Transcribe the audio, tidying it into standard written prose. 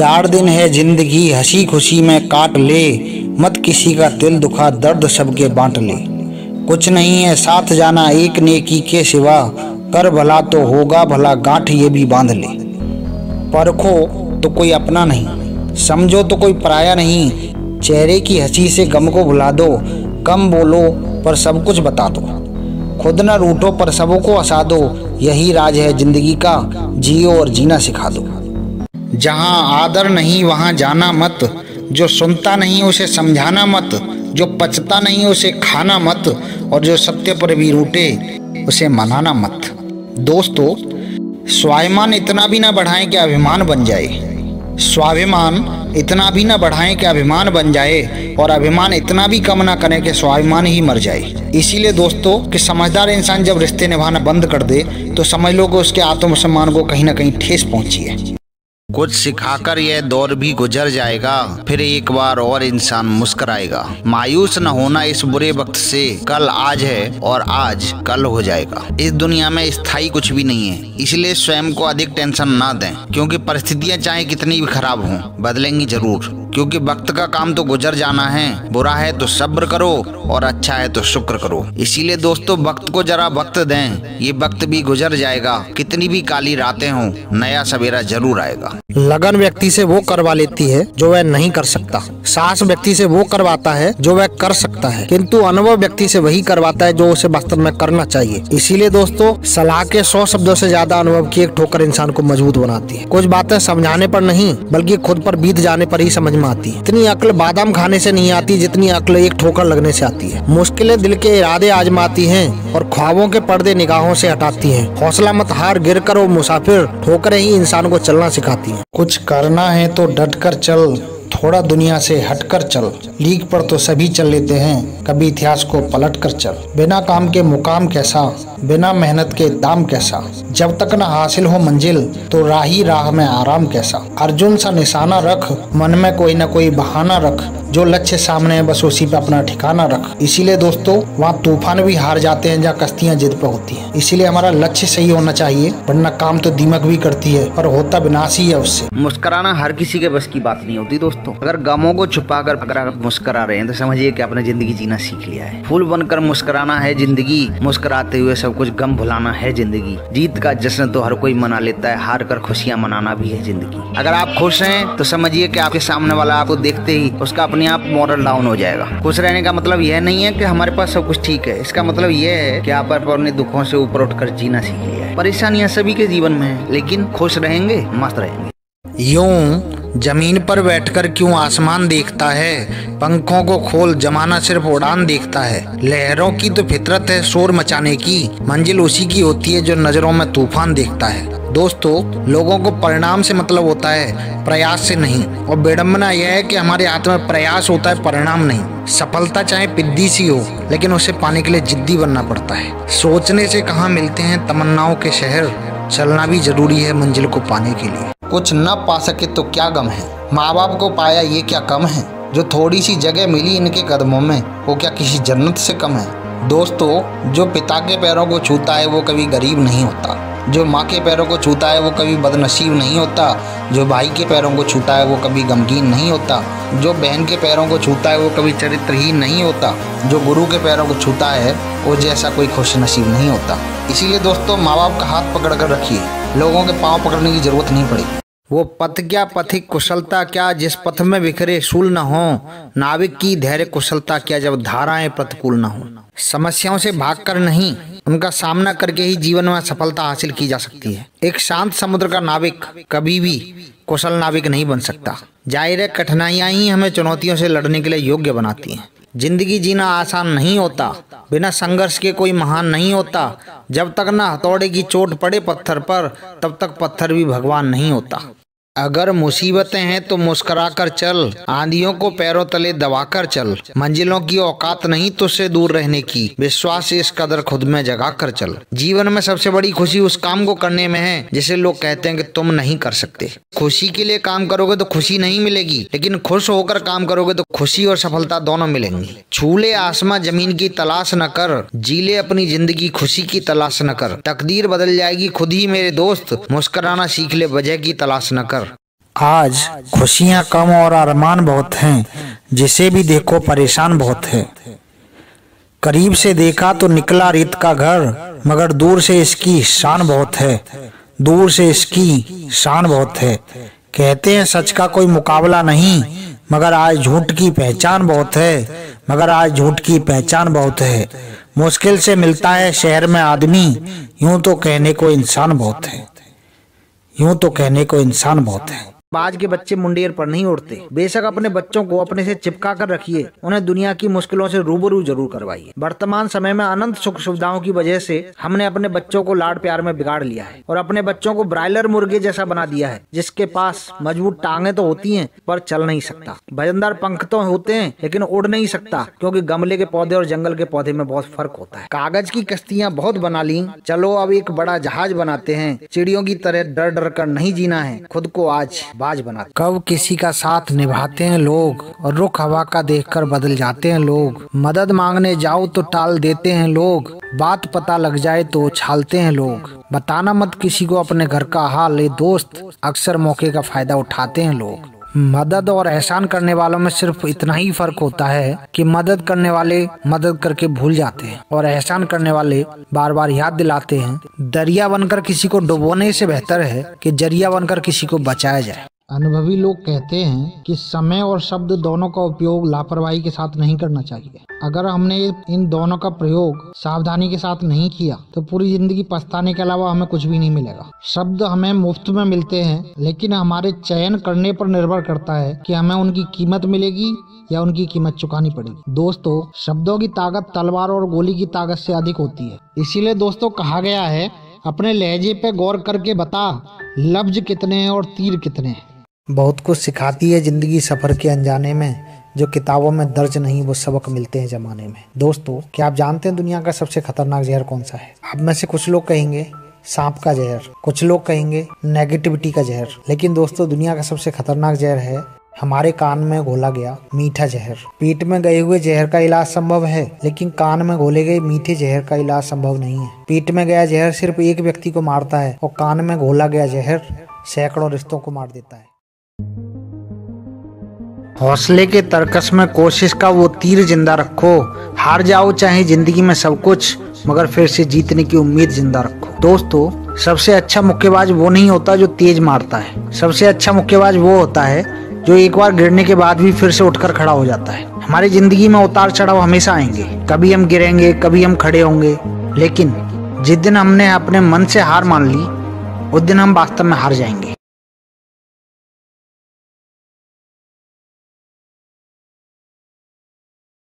4 दिन है जिंदगी हंसी खुशी में काट ले, मत किसी का दिल दुखा दर्द सबके बांट ले। कुछ नहीं है साथ जाना एक नेकी के सिवा, कर भला तो होगा भला गांठ ये भी बांध ले। परखो तो कोई अपना नहीं, समझो तो कोई पराया नहीं, चेहरे की हंसी से गम को भुला दो, कम बोलो पर सब कुछ बता दो, खुद न रूठो पर सबों को हंसा दो, यही राज है जिंदगी का, जियो और जीना सिखा दो। जहाँ आदर नहीं वहाँ जाना मत, जो सुनता नहीं उसे समझाना मत, जो पचता नहीं उसे खाना मत, और जो सत्य पर भी रूठे उसे मनाना मत। दोस्तों, स्वाभिमान इतना भी ना बढ़ाएं कि अभिमान बन जाए, स्वाभिमान इतना भी ना बढ़ाएं कि अभिमान बन जाए, और अभिमान इतना भी कम ना करें कि स्वाभिमान ही मर जाए। इसीलिए दोस्तों कि समझदार इंसान जब रिश्ते निभाना बंद कर दे तो समझ लो कि उसके आत्मसम्मान को कहीं ना कहीं ठेस पहुंची है। कुछ सिखाकर यह दौर भी गुजर जाएगा, फिर एक बार और इंसान मुस्कुराएगा। मायूस न होना इस बुरे वक्त से, कल आज है और आज कल हो जाएगा। इस दुनिया में स्थायी कुछ भी नहीं है, इसलिए स्वयं को अधिक टेंशन ना दें, क्योंकि परिस्थितियां चाहे कितनी भी खराब हों बदलेंगी जरूर, क्योंकि वक्त का काम तो गुजर जाना है। बुरा है तो सब्र करो और अच्छा है तो शुक्र करो। इसीलिए दोस्तों वक्त को जरा वक्त दें, ये वक्त भी गुजर जाएगा। कितनी भी काली रातें हों, नया सवेरा जरूर आएगा। लगन व्यक्ति से वो करवा लेती है जो वह नहीं कर सकता, साहस व्यक्ति से वो करवाता है जो वह कर सकता है, किंतु अनुभव व्यक्ति से वही करवाता है जो उसे वास्तव में करना चाहिए। इसीलिए दोस्तों सलाह के 100 शब्दों से ज्यादा अनुभव की एक ठोकर इंसान को मजबूत बनाती है। कुछ बातें समझाने पर नहीं बल्कि खुद पर बीत जाने पर ही समझ में आती है। इतनी अक्ल बादाम खाने से नहीं आती जितनी अक्ल एक ठोकर लगने से आती है। मुश्किलें दिल के इरादे आजमाती हैं और ख्वाबों के पर्दे निगाहों से हटाती हैं। हौसला मत हार, गिर कर वो मुसाफिर, ठोकरें ही इंसान को चलना सिखाती हैं। कुछ करना है तो डट कर चल, थोड़ा दुनिया से हट कर चल, लीक पर तो सभी चल लेते हैं, कभी इतिहास को पलट कर चल। बिना काम के मुकाम कैसा, बिना मेहनत के दाम कैसा, जब तक न हासिल हो मंजिल तो राही राह में आराम कैसा। अर्जुन सा निशाना रख, मन में कोई न कोई बहाना रख, जो लक्ष्य सामने है बस उसी पे अपना ठिकाना रख। इसीलिए दोस्तों वहाँ तूफान भी हार जाते हैं जहाँ कश्तियाँ जिद पे होती हैं। इसीलिए हमारा लक्ष्य सही होना चाहिए, वरना काम तो दीमक भी करती है और होता विनाश ही है उससे। मुस्कुराना हर किसी के बस की बात नहीं होती दोस्तों। अगर गमों को छुपाकर अगर आप मुस्कुरा रहे हैं तो समझिए कि आपने जिंदगी जीना सीख लिया है। फूल बनकर मुस्कुराना है जिंदगी, मुस्कुराते हुए सब कुछ गम भुलाना है जिंदगी। जीत का जश्न तो हर कोई मना लेता है, हार कर खुशियाँ मनाना भी है जिंदगी। अगर आप खुश हैं तो समझिए कि आपके सामने वाला आपको देखते ही उसका अपने आप मॉरल डाउन हो जाएगा। खुश रहने का मतलब यह नहीं है कि हमारे पास सब कुछ ठीक है, इसका मतलब यह है कि आप अपने दुखों से ऊपर उठकर जीना सीख लिया है। परेशानियां सभी के जीवन में है, लेकिन खुश रहेंगे, मस्त रहेंगे। यूं जमीन पर बैठकर क्यों आसमान देखता है, पंखों को खोल जमाना सिर्फ उड़ान देखता है। लहरों की तो फितरत है शोर मचाने की, मंजिल उसी की होती है जो नजरों में तूफान देखता है। दोस्तों लोगों को परिणाम से मतलब होता है, प्रयास से नहीं। और विडम्बना यह है कि हमारे हाथ में प्रयास होता है, परिणाम नहीं। सफलता चाहे पिद्दी सी हो, लेकिन उसे पाने के लिए जिद्दी बनना पड़ता है। सोचने से कहाँ मिलते हैं तमन्नाओं के शहर, चलना भी जरूरी है मंजिल को पाने के लिए। कुछ न पा सके तो क्या गम है, माँ बाप को पाया ये क्या कम है, जो थोड़ी सी जगह मिली इनके कदमों में वो क्या किसी जन्नत से कम है। दोस्तों जो पिता के पैरों को छूता है वो कभी गरीब नहीं होता, जो माँ के पैरों को छूता है वो कभी बदनसीब नहीं होता, जो भाई के पैरों को छूता है वो कभी गमगीन नहीं होता, जो बहन के पैरों को छूता है वो कभी चरित्रहीन नहीं होता, जो गुरु के पैरों को छूता है वो जैसा कोई खुश नसीब नहीं होता। इसीलिए दोस्तों माँ बाप का हाथ पकड़ कर रखिए, लोगों के पाँव पकड़ने की जरूरत नहीं पड़ेगी। वो पथ क्या पथिक कुशलता क्या जिस पथ में बिखरे शूल न हो, नाविक की धैर्य कुशलता क्या जब धाराएं प्रतिकूल न हो। समस्याओं से भागकर नहीं, उनका सामना करके ही जीवन में सफलता हासिल की जा सकती है। एक शांत समुद्र का नाविक कभी भी कुशल नाविक नहीं बन सकता। जाहिर है कठिनाइयां ही हमें चुनौतियों से लड़ने के लिए योग्य बनाती हैं। जिंदगी जीना आसान नहीं होता, बिना संघर्ष के कोई महान नहीं होता। जब तक ना हथौड़े की चोट पड़े पत्थर पर, तब तक पत्थर भी भगवान नहीं होता। अगर मुसीबतें हैं तो मुस्कुरा कर चल, आंधियों को पैरों तले दबाकर चल। मंजिलों की औकात नहीं तुझसे दूर रहने की, विश्वास इस कदर खुद में जगा कर चल। जीवन में सबसे बड़ी खुशी उस काम को करने में है जिसे लोग कहते हैं कि तुम नहीं कर सकते। खुशी के लिए काम करोगे तो खुशी नहीं मिलेगी, लेकिन खुश होकर काम करोगे तो खुशी और सफलता दोनों मिलेंगी। छूले आसमां जमीन की तलाश न कर, जीले अपनी जिंदगी खुशी की तलाश न कर। तकदीर बदल जाएगी खुद ही मेरे दोस्त, मुस्कुराना सीख ले वजह की तलाश न कर। आज खुशियां कम और अरमान बहुत हैं, जिसे भी देखो परेशान बहुत है। करीब से देखा तो निकला रेत का घर, मगर दूर से इसकी शान बहुत है, दूर से इसकी शान बहुत है। कहते हैं सच का कोई मुकाबला नहीं, मगर आज झूठ की पहचान बहुत है, मगर आज झूठ की पहचान बहुत है। मुश्किल से मिलता है शहर में आदमी, यूं तो कहने को इंसान बहुत है, यूं तो कहने को इंसान बहुत है। आज के बच्चे मुंडेर पर नहीं उड़ते। बेशक अपने बच्चों को अपने से चिपका कर रखिए, उन्हें दुनिया की मुश्किलों से रूबरू जरूर करवाइए। वर्तमान समय में अनंत सुख सुविधाओं की वजह से हमने अपने बच्चों को लाड प्यार में बिगाड़ लिया है और अपने बच्चों को ब्रायलर मुर्गे जैसा बना दिया है, जिसके पास मजबूत टांगे तो होती हैं पर चल नहीं सकता, वजनदार पंख तो होते हैं लेकिन उड़ नहीं सकता, क्योंकि गमले के पौधे और जंगल के पौधे में बहुत फर्क होता है। कागज की कश्तियाँ बहुत बना ली, चलो अब एक बड़ा जहाज बनाते हैं। चिड़ियों की तरह डर डर कर नहीं जीना है, खुद को आज बाज बना। कब किसी का साथ निभाते हैं लोग और रुख हवा का देखकर बदल जाते हैं लोग। मदद मांगने जाओ तो टाल देते हैं लोग, बात पता लग जाए तो उछालते हैं लोग। बताना मत किसी को अपने घर का हाल, ये दोस्त अक्सर मौके का फायदा उठाते हैं लोग। मदद और एहसान करने वालों में सिर्फ इतना ही फर्क होता है कि मदद करने वाले मदद करके भूल जाते हैं और एहसान करने वाले बार बार याद दिलाते हैं। दरिया बनकर किसी को डुबोने से बेहतर है कि जरिया बनकर किसी को बचाया जाए। अनुभवी लोग कहते हैं कि समय और शब्द दोनों का उपयोग लापरवाही के साथ नहीं करना चाहिए। अगर हमने इन दोनों का प्रयोग सावधानी के साथ नहीं किया तो पूरी जिंदगी पछताने के अलावा हमें कुछ भी नहीं मिलेगा। शब्द हमें मुफ्त में मिलते हैं, लेकिन हमारे चयन करने पर निर्भर करता है कि हमें उनकी कीमत मिलेगी या उनकी कीमत चुकानी पड़ेगी। दोस्तों, शब्दों की ताकत तलवार और गोली की ताकत से अधिक होती है। इसीलिए दोस्तों कहा गया है, अपने लहजे पे गौर करके बता लफ्ज कितने हैं और तीर कितने हैं। बहुत कुछ सिखाती है जिंदगी सफर के अनजाने में, जो किताबों में दर्ज नहीं वो सबक मिलते हैं जमाने में। दोस्तों, क्या आप जानते हैं दुनिया का सबसे खतरनाक जहर कौन सा है? आप में से कुछ लोग कहेंगे सांप का जहर, कुछ लोग कहेंगे नेगेटिविटी का जहर, लेकिन दोस्तों दुनिया का सबसे खतरनाक जहर है हमारे कान में घोला गया मीठा जहर। पेट में गए हुए जहर का इलाज संभव है, लेकिन कान में घोले गए मीठे जहर का इलाज संभव नहीं है। पेट में गया जहर सिर्फ एक व्यक्ति को मारता है और कान में घोला गया जहर सैकड़ों रिश्तों को मार देता है। हौसले के तरकस में कोशिश का वो तीर जिंदा रखो। हार जाओ चाहे जिंदगी में सब कुछ, मगर फिर से जीतने की उम्मीद जिंदा रखो। दोस्तों, सबसे अच्छा मुक्केबाज वो नहीं होता जो तेज मारता है, सबसे अच्छा मुक्केबाज वो होता है जो एक बार गिरने के बाद भी फिर से उठकर खड़ा हो जाता है। हमारी जिंदगी में उतार चढ़ाव हमेशा आएंगे, कभी हम गिरेंगे, कभी हम खड़े होंगे, लेकिन जिस दिन हमने अपने मन से हार मान ली उस दिन हम वास्तव में हार जाएंगे।